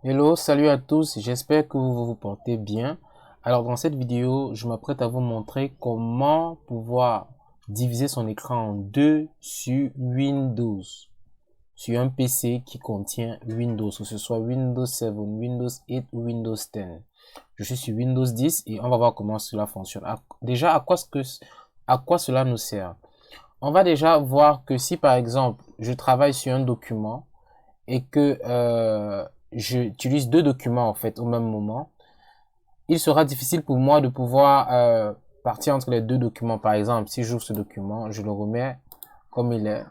Hello, salut à tous, j'espère que vous vous portez bien. Alors dans cette vidéo, je m'apprête à vous montrer comment pouvoir diviser son écran en deux sur Windows. Sur un PC qui contient Windows, que ce soit Windows 7, Windows 8 ou Windows 10. Je suis sur Windows 10 et on va voir comment cela fonctionne. Déjà, à quoi cela nous sert? On va déjà voir que si par exemple, je travaille sur un document et que j'utilise deux documents en fait au même moment, il sera difficile pour moi de pouvoir partir entre les deux documents. Par exemple, si j'ouvre ce document, je le remets comme il est.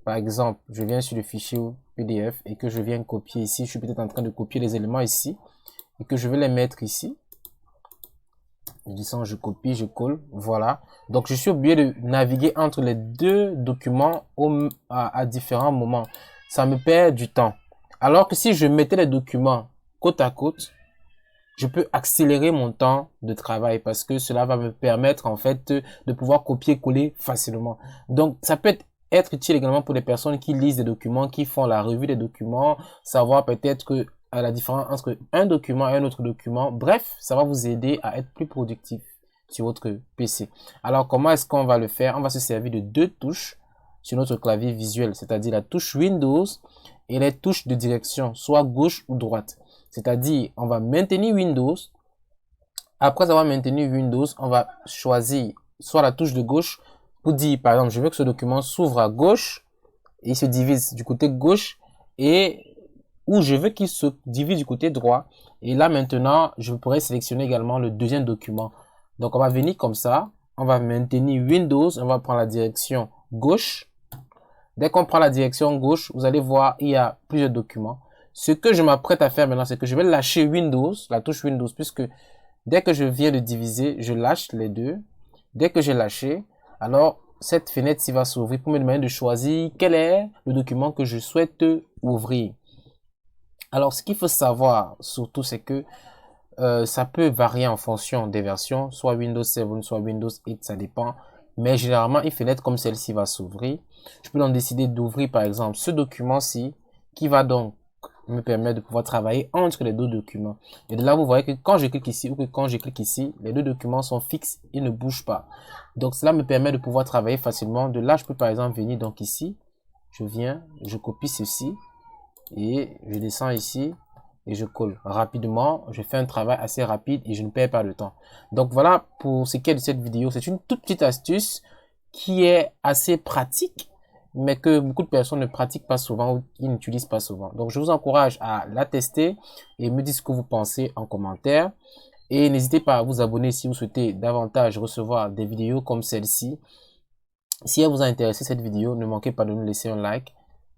Par exemple, je viens sur le fichier PDF et que je viens copier ici. Je suis peut-être en train de copier les éléments ici et que je vais les mettre ici. Je descends, je copie, je colle. Voilà. Donc, je suis obligé de naviguer entre les deux documents à différents moments. Ça me perd du temps. Alors que si je mettais les documents côte à côte, je peux accélérer mon temps de travail parce que cela va me permettre en fait de pouvoir copier-coller facilement. Donc, ça peut être utile également pour les personnes qui lisent des documents, qui font la revue des documents, savoir peut-être que la différence entre un document et un autre document. Bref, ça va vous aider à être plus productif sur votre PC. Alors, comment est-ce qu'on va le faire? On va se servir de deux touches sur notre clavier visuel, c'est-à-dire la touche Windows et les touches de direction, soit gauche ou droite. C'est-à-dire, on va maintenir Windows. Après avoir maintenu Windows, on va choisir soit la touche de gauche pour dire, par exemple, je veux que ce document s'ouvre à gauche et il se divise du côté gauche et ou je veux qu'il se divise du côté droit. Et là, maintenant, je pourrais sélectionner également le deuxième document. Donc, on va venir comme ça. On va maintenir Windows. On va prendre la direction gauche. Dès qu'on prend la direction gauche, vous allez voir, il y a plusieurs documents. Ce que je m'apprête à faire maintenant, c'est que je vais lâcher Windows, la touche Windows, puisque dès que je viens de diviser, je lâche les deux. Dès que j'ai lâché, alors cette fenêtre-ci va s'ouvrir pour me demander de choisir quel est le document que je souhaite ouvrir. Alors, ce qu'il faut savoir surtout, c'est que ça peut varier en fonction des versions, soit Windows 7, soit Windows 8, ça dépend. Mais généralement, une fenêtre comme celle-ci va s'ouvrir. Je peux donc décider d'ouvrir par exemple ce document-ci qui va donc me permettre de pouvoir travailler entre les deux documents. Et de là, vous voyez que quand je clique ici ou que quand je clique ici, les deux documents sont fixes et ne bougent pas. Donc cela me permet de pouvoir travailler facilement. De là, je peux par exemple venir donc ici. Je viens, je copie ceci et je descends ici et je colle rapidement. Je fais un travail assez rapide et je ne perds pas de temps. Donc voilà pour ce qui est de cette vidéo. C'est une toute petite astuce qui est assez pratique, mais que beaucoup de personnes ne pratiquent pas souvent ou qui n'utilisent pas souvent. Donc je vous encourage à la tester et me dire ce que vous pensez en commentaire. Et n'hésitez pas à vous abonner si vous souhaitez davantage recevoir des vidéos comme celle-ci. Si elle vous a intéressé cette vidéo, ne manquez pas de nous laisser un like.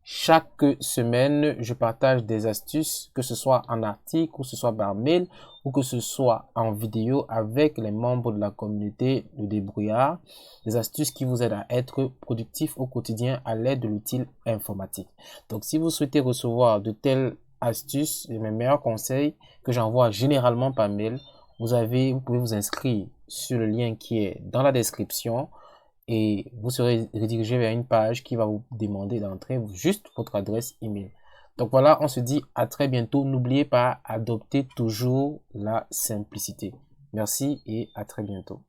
Chaque semaine, je partage des astuces, que ce soit en article, ou que ce soit par mail, ou que ce soit en vidéo avec les membres de la communauté de débrouillard. Des astuces qui vous aident à être productif au quotidien à l'aide de l'outil informatique. Donc, si vous souhaitez recevoir de telles astuces et mes meilleurs conseils que j'envoie généralement par mail, vous pouvez vous inscrire sur le lien qui est dans la description et vous serez redirigé vers une page qui va vous demander d'entrer juste votre adresse email. Donc voilà, on se dit à très bientôt. N'oubliez pas, adoptez toujours la simplicité. Merci et à très bientôt.